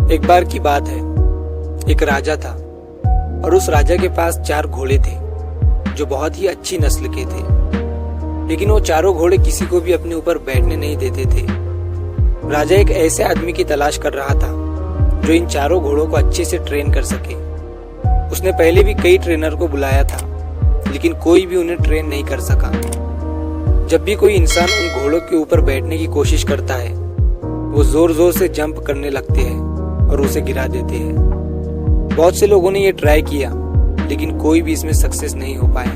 एक बार की बात है, एक राजा था और उस राजा के पास 4 घोड़े थे जो बहुत ही अच्छी नस्ल के थे। लेकिन वो चारों घोड़े किसी को भी अपने ऊपर बैठने नहीं देते थे। राजा एक ऐसे आदमी की तलाश कर रहा था जो इन चारों घोड़ों को अच्छे से ट्रेन कर सके। उसने पहले भी कई ट्रेनर को बुलाया था, लेकिन कोई भी उन्हें ट्रेन नहीं कर सका। जब भी कोई इंसान उन घोड़ों के ऊपर बैठने की कोशिश करता है, वो जोर जोर से जंप करने लगते हैं और उसे गिरा देते हैं। बहुत से लोगों ने ये ट्राई किया, लेकिन कोई भी इसमें सक्सेस नहीं हो पाया।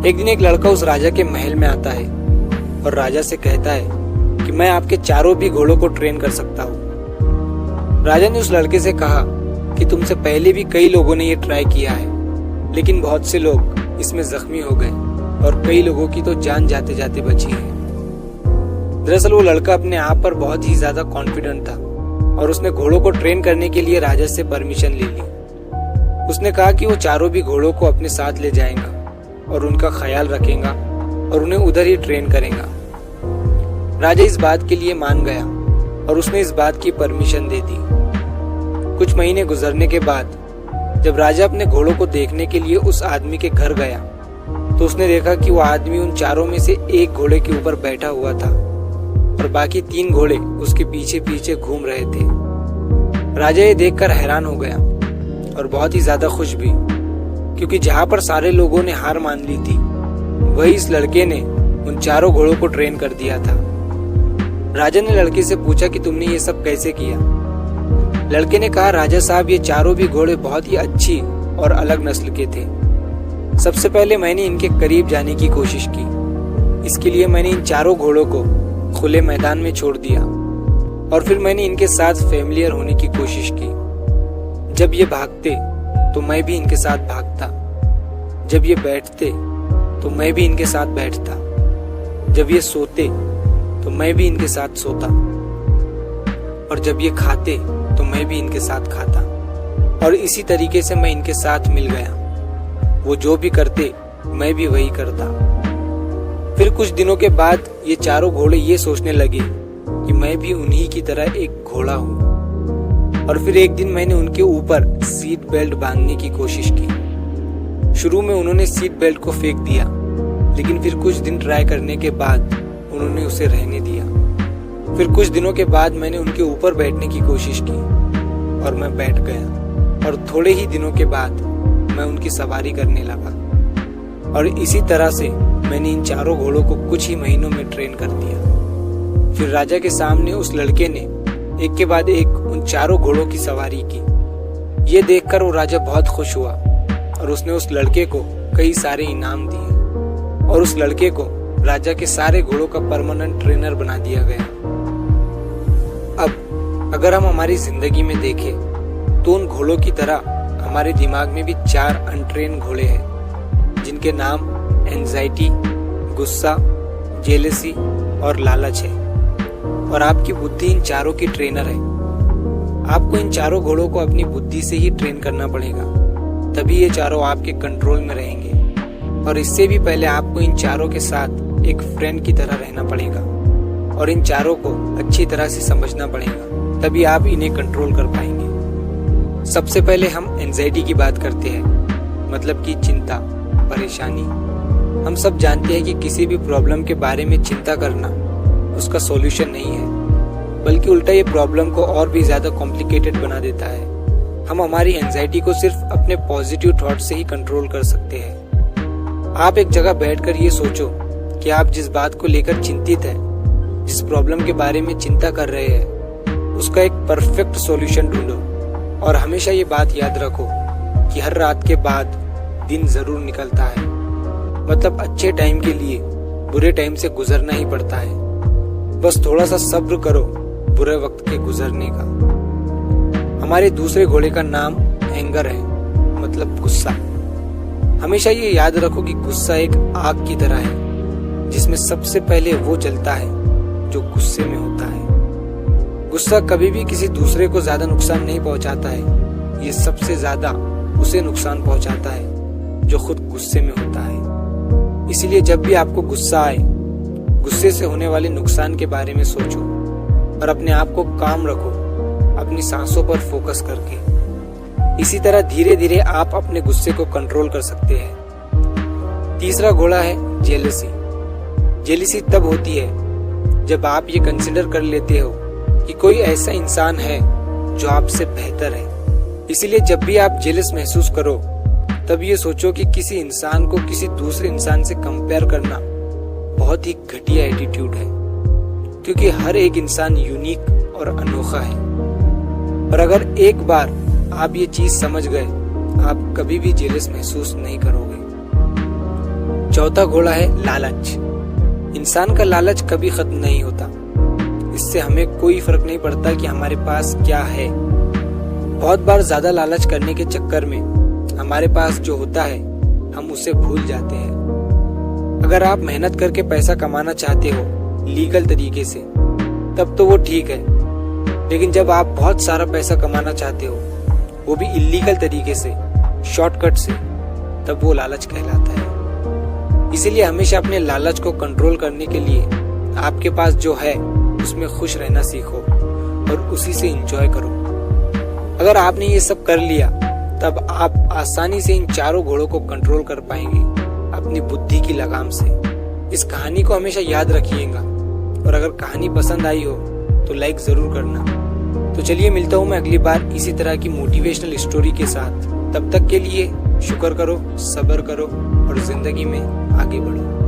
एक दिन एक लड़का उस राजा के महल में आता है और राजा से कहता है कि मैं आपके चारों भी घोड़ों को ट्रेन कर सकता हूँ। राजा ने उस लड़के से कहा कि तुमसे पहले भी कई लोगों ने ये ट्राई किया है, लेकिन बहुत से लोग इसमें जख्मी हो गए और कई लोगों की तो जान जाते जाते बची है। दरअसल वो लड़का अपने आप पर बहुत ही ज्यादा कॉन्फिडेंट था और उसने घोड़ों को ट्रेन करने के लिए राजा से परमिशन ले ली। उसने कहा कि वो चारों भी घोड़ों को अपने साथ ले जाएगा और उनका ख्याल रखेगा और उन्हें उधर ही ट्रेन करेगा। राजा इस बात के लिए मान गया और उसने इस बात की परमिशन दे दी। कुछ महीने गुजरने के बाद जब राजा अपने घोड़ों को देखने के लिए उस आदमी के घर गया, तो उसने देखा कि वो आदमी उन चारों में से एक घोड़े के ऊपर बैठा हुआ था और बाकी 3 घोड़े उसके पीछे पीछे घूम रहे थे। राजा ये देखकर हैरान हो गया और बहुत ही ज्यादा खुश भी, क्योंकि जहाँ पर सारे लोगों ने हार मान ली थी, वही इस लड़के ने उन चारों घोड़ों को ट्रेन कर दिया था। राजा ने लड़के से पूछा कि तुमने ये सब कैसे किया। लड़के ने कहा, राजा साहब, ये चारों भी घोड़े बहुत ही अच्छी और अलग नस्ल के थे। सबसे पहले मैंने इनके करीब जाने की कोशिश की। इसके लिए मैंने इन चारों घोड़ों को खुले मैदान में छोड़ दिया और फिर मैंने इनके साथ फेमिलियर होने की कोशिश की। जब ये भागते तो मैं भी इनके साथ भागता, जब ये बैठते तो मैं भी इनके साथ बैठता, जब ये सोते तो मैं भी इनके साथ सोता, और जब ये खाते तो मैं भी इनके साथ खाता। और इसी तरीके से मैं इनके साथ मिल गया। वो जो भी करते मैं भी वही करता। फिर कुछ दिनों के बाद ये चारों घोड़े ये सोचने लगे कि मैं भी उन्हीं की तरह एक घोड़ा हूँ। और फिर एक दिन मैंने उनके ऊपर सीट बेल्ट बांधने की कोशिश की। शुरू में उन्होंने सीट बेल्ट को फेंक दिया, लेकिन फिर कुछ दिन ट्राई करने के बाद उन्होंने उसे रहने दिया। फिर कुछ दिनों के बाद मैंने उनके ऊपर बैठने की कोशिश की और मैं बैठ गया। और थोड़े ही दिनों के बाद मैं उनकी सवारी करने लगा। और इसी तरह से मैंने इन चारों घोड़ों को कुछ ही महीनों में ट्रेन कर दिया। फिर राजा के सामने उस लड़के ने एक के बाद एक उन चारों घोड़ों की सवारी की। ये देखकर वो राजा बहुत खुश हुआ और उसने उस लड़के को कई सारे इनाम दिए और उस लड़के को राजा के सारे घोड़ों का परमानेंट ट्रेनर बना दिया गया। अब अगर हम हमारी जिंदगी में देखें तो उन घोड़ों की तरह हमारे दिमाग में भी 4 अनट्रेन घोड़े हैं, जिनके नाम एंजाइटी, गुस्सा, जेलसी और लालच है। और आपकी बुद्धि इन चारों की ट्रेनर है। आपको इन चारों घोड़ों को अपनी बुद्धि से ही ट्रेन करना पड़ेगा, तभी ये चारों आपके कंट्रोल में रहेंगे। और इससे भी पहले आपको इन चारों के साथ एक फ्रेंड की तरह रहना पड़ेगा और इन चारों को अच्छी तरह से समझना पड़ेगा, तभी आप इन्हें कंट्रोल कर पाएंगे। सबसे पहले हम एंजाइटी की बात करते हैं, मतलब कि चिंता, परेशानी। हम सब जानते हैं कि किसी भी प्रॉब्लम के बारे में चिंता करना उसका सॉल्यूशन नहीं है, बल्कि उल्टा ये प्रॉब्लम को और भी ज्यादा कॉम्प्लिकेटेड बना देता है। हम हमारी एंजाइटी को सिर्फ अपने पॉजिटिव थॉट से ही कंट्रोल कर सकते हैं। आप एक जगह बैठकर ये सोचो कि आप जिस बात को लेकर चिंतित हैं, जिस प्रॉब्लम के बारे में चिंता कर रहे हैं, उसका एक परफेक्ट सॉल्यूशन ढूंढो। और हमेशा ये बात याद रखो कि हर रात के बाद दिन जरूर निकलता है। मतलब अच्छे टाइम के लिए बुरे टाइम से गुजरना ही पड़ता है। बस थोड़ा सा सब्र करो बुरे वक्त के गुजरने का। हमारे दूसरे घोड़े का नाम एंगर है, मतलब गुस्सा। हमेशा ये याद रखो कि गुस्सा एक आग की तरह है, जिसमें सबसे पहले वो जलता है जो गुस्से में होता है। गुस्सा कभी भी किसी दूसरे को ज्यादा नुकसान नहीं पहुंचाता है, ये सबसे ज्यादा उसे नुकसान पहुंचाता है जो खुद गुस्से में होता है। इसलिए जब भी आपको गुस्सा आए, गुस्से से होने वाले नुकसान के बारे में सोचो और अपने आप को काम रखो। अपनी सांसों पर फोकस करके। इसी तरह धीरे धीरे आप अपने गुस्से को कंट्रोल कर सकते हैं। तीसरा घोड़ा है जेलसी। जेलसी तब होती है जब आप ये कंसिडर कर लेते हो कि कोई ऐसा इंसान है जो आपसे बेहतर है। इसीलिए जब भी आप जेलस महसूस करो तब ये सोचो कि किसी इंसान को किसी दूसरे इंसान से कंपेयर करना बहुत ही घटिया एटीट्यूड है, क्योंकि हर एक इंसान यूनिक और अनोखा है। और अगर एक बार आप ये चीज समझ गए, आप कभी भी जेलस महसूस नहीं करोगे। चौथा घोड़ा है लालच। इंसान का लालच कभी खत्म नहीं होता। इससे हमें कोई फर्क नहीं पड़ता कि हमारे पास क्या है। बहुत बार ज्यादा लालच करने के चक्कर में हमारे पास जो होता है हम उसे भूल जाते हैं। अगर आप मेहनत करके पैसा कमाना चाहते हो लीगल तरीके से तब तो वो ठीक है, लेकिन जब आप बहुत सारा पैसा कमाना चाहते हो वो भी इलीगल तरीके से, शॉर्टकट से, तब वो लालच कहलाता है। इसीलिए हमेशा अपने लालच को कंट्रोल करने के लिए आपके पास जो है उसमें खुश रहना सीखो और उसी से एंजॉय करो। अगर आपने ये सब कर लिया तब आप आसानी से इन चारों घोड़ों को कंट्रोल कर पाएंगे अपनी बुद्धि की लगाम से। इस कहानी को हमेशा याद रखिएगा और अगर कहानी पसंद आई हो तो लाइक जरूर करना। तो चलिए मिलता हूँ मैं अगली बार इसी तरह की मोटिवेशनल स्टोरी के साथ। तब तक के लिए शुक्र करो, सब्र करो और जिंदगी में आगे बढ़ो।